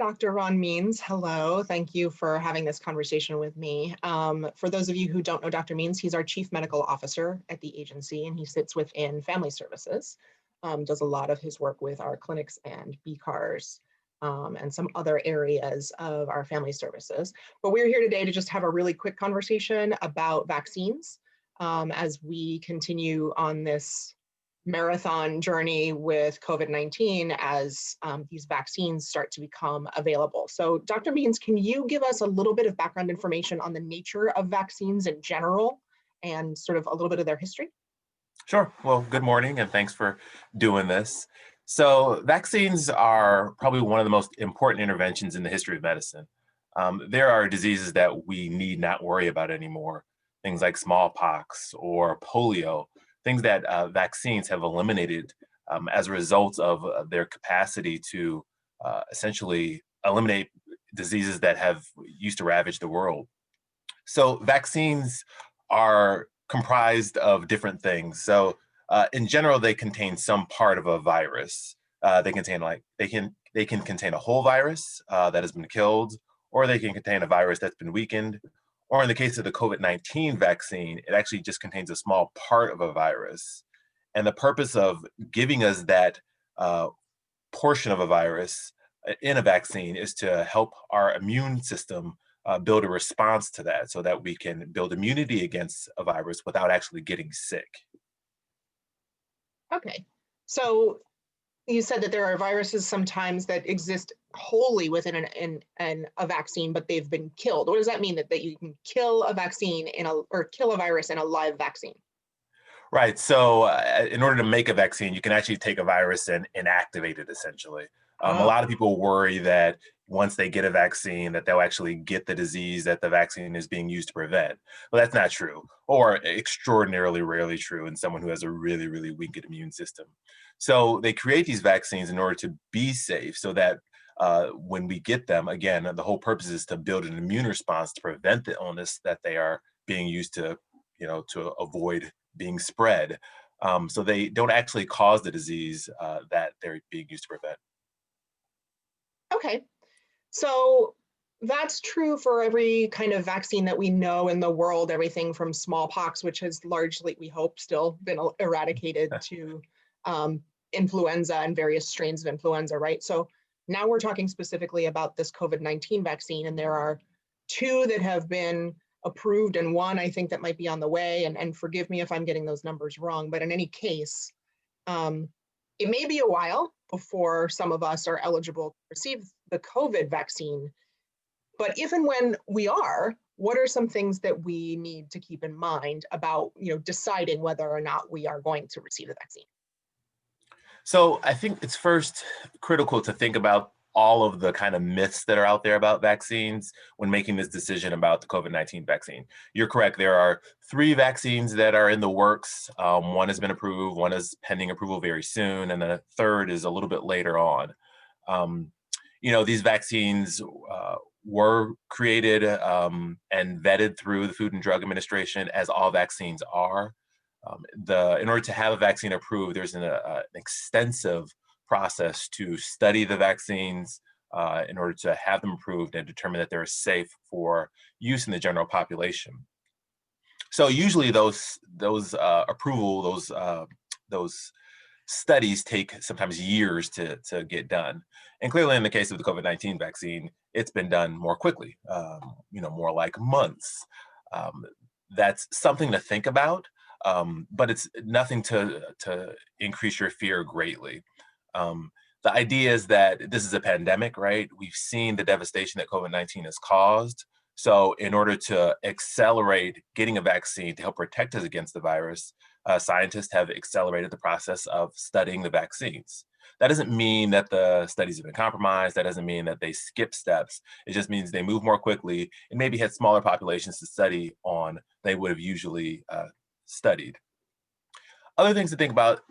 Dr. Ron Means, hello. Thank you for having this conversation with me. For those of you who don't know Dr. Means, he's our Chief Medical Officer at the agency, and he sits within Family Services, does a lot of his work with our clinics and BCARs, and some other areas of our family services. But we're here today to just have a really quick conversation about vaccines as we continue on this marathon journey with COVID-19 as these vaccines start to become available. So Dr. Means, can you give us a little bit of background information on the nature of vaccines in general and sort of a little bit of their history? Sure. Well, good morning, and thanks for doing this. So, vaccines are probably one of the most important interventions in the history of medicine. There are diseases that we need not worry about anymore, things like smallpox or polio, things that vaccines have eliminated as a result of their capacity to essentially eliminate diseases that have used to ravage the world. So vaccines are comprised of different things. So in general, they contain some part of a virus. They can contain a whole virus that has been killed, or they can contain a virus that's been weakened. Or in the case of the COVID-19 vaccine, it actually just contains a small part of a virus. And the purpose of giving us that uh, portion of a virus in a vaccine is to help our immune system build a response to that so that we can build immunity against a virus without actually getting sick. Okay, so you said that there are viruses sometimes that exist wholly within a vaccine, but they've been killed. What does that mean that you can kill a vaccine or kill a virus in a live vaccine? Right. So, in order to make a vaccine, you can actually take a virus and inactivate it essentially. A Oh, lot of people worry that once they get a vaccine, that they'll actually get the disease that the vaccine is being used to prevent. Well, that's not true, or extraordinarily rarely true in someone who has a really, really weak immune system. So, they create these vaccines in order to be safe so that when we get them, again, the whole purpose is to build an immune response to prevent the illness that they are being used to, to avoid being spread. So they don't actually cause the disease that they're being used to prevent. okay. So that's true for every kind of vaccine that we know in the world, everything from smallpox, which has largely, we hope, still been eradicated, to um, influenza and various strains of influenza, right? So now we're talking specifically about this COVID-19 vaccine, and there are two that have been approved and one I think that might be on the way. And forgive me if I'm getting those numbers wrong, but in any case, um, it may be a while before some of us are eligible to receive the COVID vaccine, but if and when we are, what are some things that we need to keep in mind about, deciding whether or not we are going to receive the vaccine? So I think it's first critical to think about all of the kind of myths that are out there about vaccines when making this decision about the COVID-19 vaccine. You're correct. There are three vaccines that are in the works. One has been approved, one is pending approval very soon, and the third is a little bit later on. Um, these vaccines were created and vetted through the Food and Drug Administration, as all vaccines are. In order to have a vaccine approved, there's an extensive process to study the vaccines in order to have them approved and determine that they're safe for use in the general population. So usually those studies take sometimes years to get done. And clearly, in the case of the COVID-19 vaccine, it's been done more quickly, more like months. Um, that's something to think about, but it's nothing to increase your fear greatly. Um, the idea is that this is a pandemic, right? We've seen the devastation that COVID-19 has caused. So, in order to accelerate getting a vaccine to help protect us against the virus, scientists have accelerated the process of studying the vaccines. That doesn't mean that the studies have been compromised. That doesn't mean that they skip steps. It just means they move more quickly and maybe had smaller populations to study on they would have usually studied. Other things to think about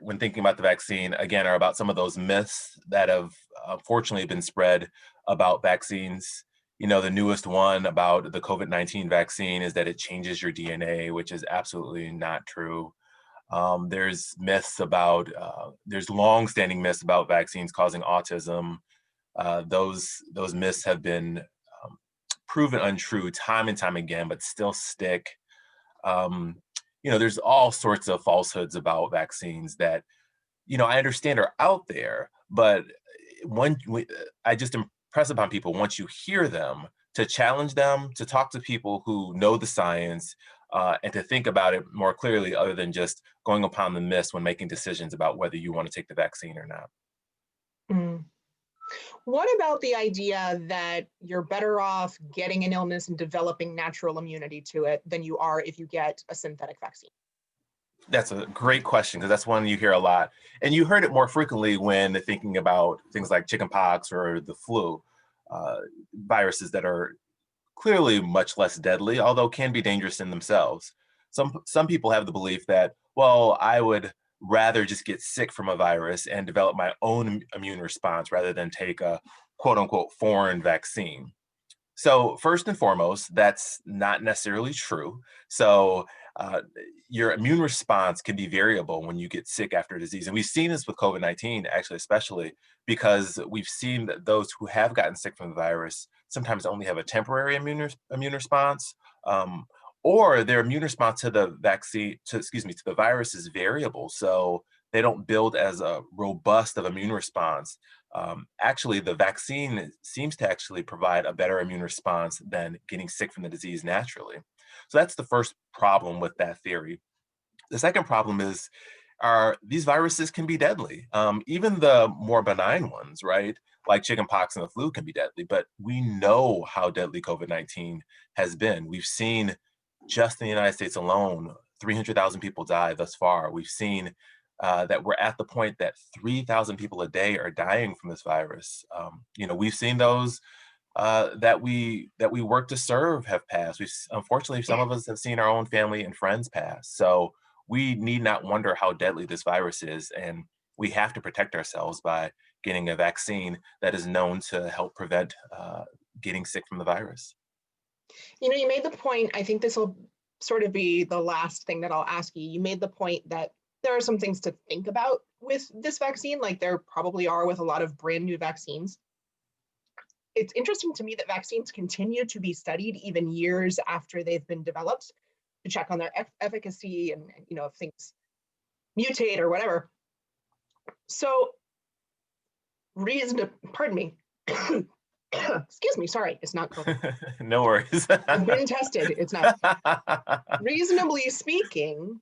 when thinking about the vaccine, again, are about some of those myths that have unfortunately been spread about vaccines. The newest one about the COVID-19 vaccine is that it changes your DNA, which is absolutely not true. There's long-standing myths about vaccines causing autism Those myths have been proven untrue time and time again, but still stick. Um, there's all sorts of falsehoods about vaccines that I understand are out there, but I just impress upon people once you hear them to challenge them, to talk to people who know the science, and to think about it more clearly, other than just going upon the myths when making decisions about whether you want to take the vaccine or not. Mm. What about the idea that you're better off getting an illness and developing natural immunity to it than you are if you get a synthetic vaccine? That's a great question because that's one you hear a lot, and you heard it more frequently when thinking about things like chickenpox or the flu, uh, viruses that are clearly much less deadly, although can be dangerous in themselves. Some people have the belief that, well, I would rather just get sick from a virus and develop my own immune response rather than take a quote unquote foreign vaccine. So, first and foremost, that's not necessarily true. So, uh, your immune response can be variable when you get sick after a disease. And we've seen this with COVID 19, actually, especially because we've seen that those who have gotten sick from the virus sometimes only have a temporary immune response. Um, or their immune response to the vaccine, to the virus is variable. So they don't build as a robust of immune response. Actually, the vaccine seems to actually provide a better immune response than getting sick from the disease naturally. So that's the first problem with that theory. The second problem is these viruses can be deadly. Even the more benign ones, right? Like chickenpox and the flu can be deadly, but we know how deadly COVID-19 has been. We've seen just in the United States alone, 300,000 people die thus far. We've seen that we're at the point that 3,000 people a day are dying from this virus. We've seen those that we work to serve have passed. Unfortunately, some of us have seen our own family and friends pass. So we need not wonder how deadly this virus is, and we have to protect ourselves by getting a vaccine that is known to help prevent getting sick from the virus. You made the point, I think this will sort of be the last thing that I'll ask you. You made the point that there are some things to think about with this vaccine, like there probably are with a lot of brand new vaccines. It's interesting to me that vaccines continue to be studied even years after they've been developed to check on their efficacy and if things mutate or whatever. So pardon me. Excuse me, sorry, it's not COVID. No worries. I've been tested. It's not. Reasonably speaking,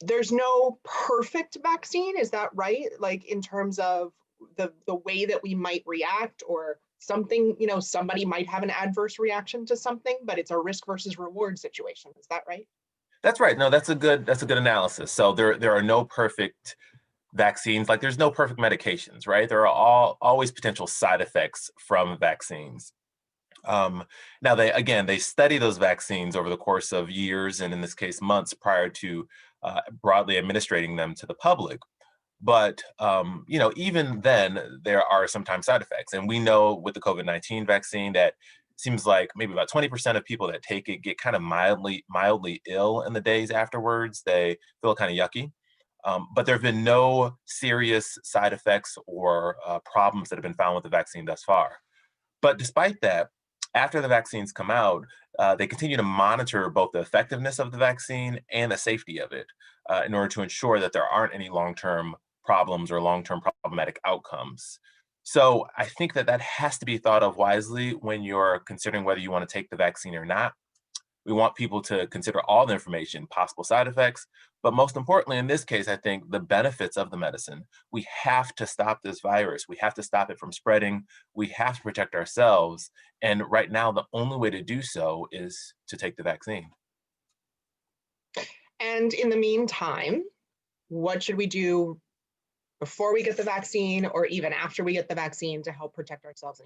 there's no perfect vaccine. Is that right? Like in terms of the way that we might react or something, somebody might have an adverse reaction to something, but it's a risk versus reward situation. Is that right? That's right. No, that's a good analysis. So there are no perfect vaccines. Like there's no perfect medications, right? There are always potential side effects from vaccines. Um, Now they study those vaccines over the course of years, and in this case months, prior to broadly administering them to the public. But even then, there are sometimes side effects, and we know with the COVID-19 vaccine that seems like maybe about 20% of people that take it get kind of mildly ill in the days afterwards. They feel kind of yucky. But there have been no serious side effects or problems that have been found with the vaccine thus far. But despite that, after the vaccines come out, they continue to monitor both the effectiveness of the vaccine and the safety of it in order to ensure that there aren't any long term problems or long term problematic outcomes. So I think that has to be thought of wisely when you're considering whether you want to take the vaccine or not. We want people to consider all the information, possible side effects, but most importantly, in this case, I think the benefits of the medicine. We have to stop this virus. We have to stop it from spreading. We have to protect ourselves. And right now, the only way to do so is to take the vaccine. And in the meantime, what should we do before we get the vaccine or even after we get the vaccine to help protect ourselves?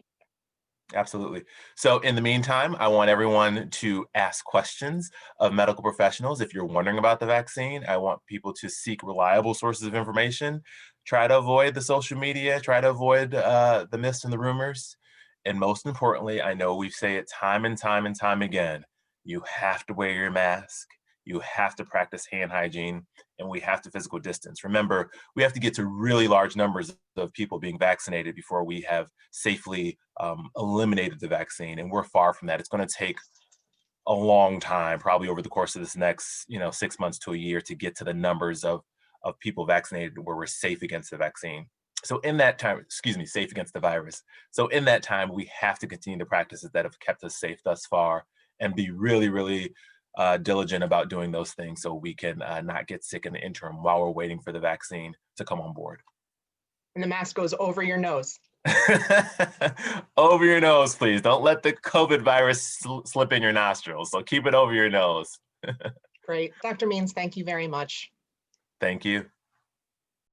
Absolutely. So, in the meantime, I want everyone to ask questions of medical professionals. If you're wondering about the vaccine, I want people to seek reliable sources of information. Try to avoid the social media, try to avoid the myths and the rumors. And most importantly, I know we say it time and time and time again, you have to wear your mask. You have to practice hand hygiene, and we have to physical distance. Remember, we have to get to really large numbers of people being vaccinated before we have safely eliminated the vaccine, and we're far from that. It's going to take a long time, probably over the course of this next, 6 months to a year, to get to the numbers of people vaccinated where we're safe against the vaccine. So in that time, excuse me, safe against the virus. So in that time, we have to continue the practices that have kept us safe thus far, and be really, really diligent about doing those things so we can not get sick in the interim while we're waiting for the vaccine to come on board. And the mask goes over your nose. Over your nose, please. Don't let the COVID virus slip in your nostrils. So keep it over your nose. Great. Dr. Means, thank you very much. Thank you.